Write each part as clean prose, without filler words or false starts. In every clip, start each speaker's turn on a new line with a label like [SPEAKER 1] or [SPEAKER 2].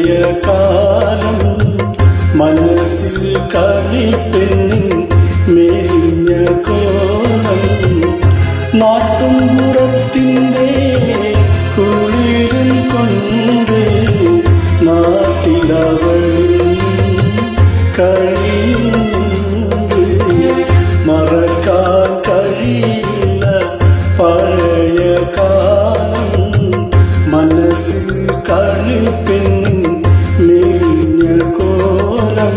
[SPEAKER 1] പഴയ കാലം മനസ്സിൽ കളിപ്പെണ്ണിൻ മെലിഞ്ഞ കോലം നാട്ടുംപുറത്തിൻ്റെ കുളിരും കൊണ്ട് നാട്ടിലവളിൽ കഴിയുന്നുണ്ട് മറക്കാൻ കഴിയില്ല പഴയ കാലം മനസ്സിൽ കളിപ്പെണ്ണിൻ മെലിഞ്ഞ കോലം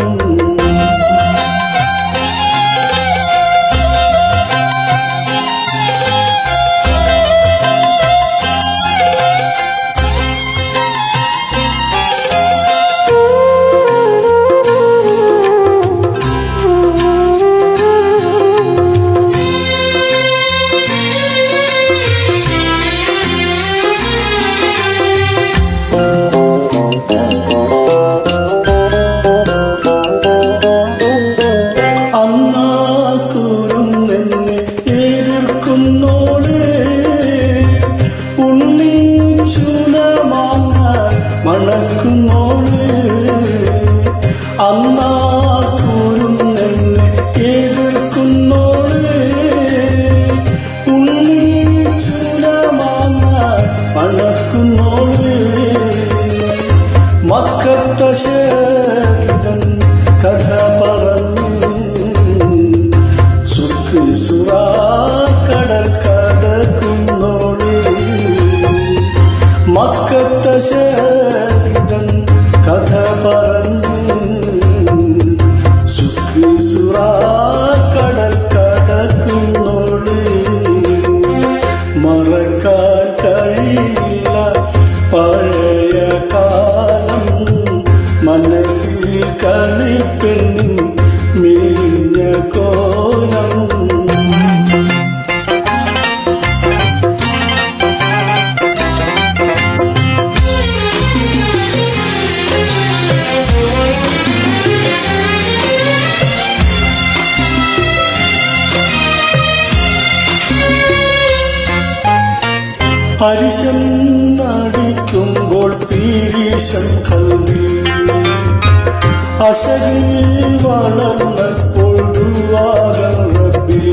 [SPEAKER 1] മണക്കുന്നോള് അന്നാ കുരുന്നെന്നെ എതിർക്കുന്നോള് ഉണ്ണി ചുലമാങ്ങ മണക്കുന്നോള് മക്കത്ത ശേഖിതൻ കഥ പറഞ്ഞു സുഖ് സുറാ കടൽ കടക്കുന്നോള് മക്കത്ത ശേഖിതൻ കഥ പറഞ്ഞു സുഖ് സുറാ കടൽ കടക്കുന്നോള് മറക്കാൻ കഴിയില്ല പഴയ കാലം മനസ്സിൽ കളിപ്പെണ്ണിൻ മെലിഞ്ഞ കോലം അരിശം നടിക്കുമ്പോൾ പീരീശം കൽവിൽ അശകിൽ വളർന്നപ്പോൾ ദുആകൾ റബ്ബിൽ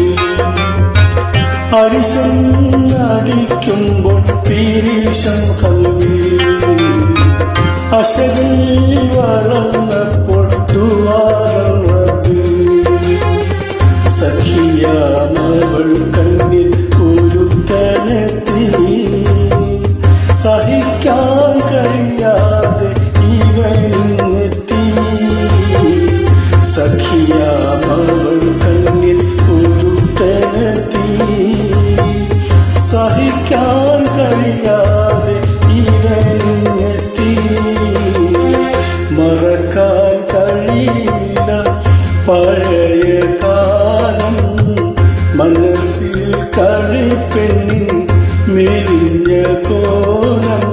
[SPEAKER 1] അരിശം നടിക്കുമ്പോൾ പീരീശം കൽവിൽ അശകിൽ വളർന്നപ്പോൾ ദുആകൾ റബ്ബിൽ സഖിയാമവൾ കണ്ണിൽ ഒരുത്തനെത്തി സഹിക്കാൻ കഴിയാതെ ഇവനെത്തി സഖിയാമവൾ കണ്ണിൽ ഒരുത്തനെത്തി സഹിക്കാൻ കഴിയാതെ ഇവനെത്തി മറക്കാൻ കഴിയില്ല പഴയ കാലം മനസ്സിൽ കളിപ്പെണ്ണിൻ മെലിഞ്ഞ കോലം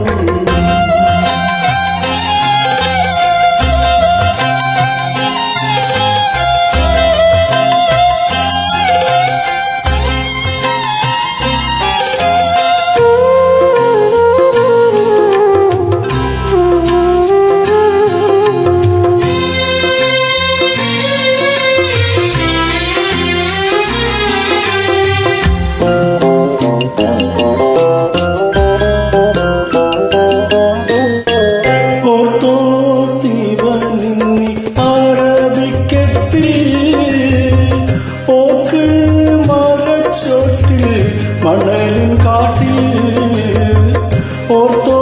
[SPEAKER 1] മണലിൻ കാട്ടിൽ ഓർത്തോ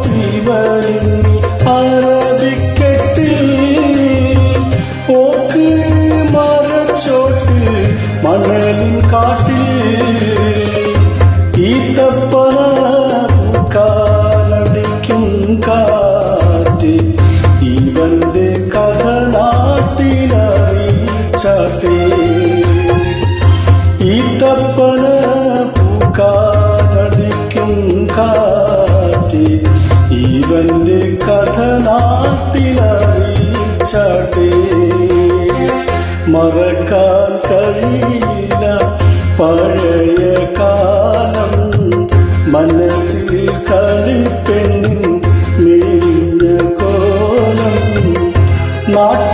[SPEAKER 1] തീവരിന്നി അറബിക്കെട്ടിൽ ഓക്ക് മരച്ചോട്ടിൽ മണലിൻ കാട്ടിൽ ഈത്തപ്പന കാലടിക്കും കാറ്റ് ഇവന്റെ കഥ നാട്ടിലറിയിച്ചാട്ടേ ഈത്തപ്പന പൂക്കാലടിക്കും കാറ്റ് ഇവന്റെ കഥ നാട്ടിലറിയിച്ചാട്ടേ മറക്കാൻ കഴിയില്ല പഴയ കാലം മനസ്സിൽ കളിപ്പെണ്ണിൻ മെലിഞ്ഞ നാട്ടിൽ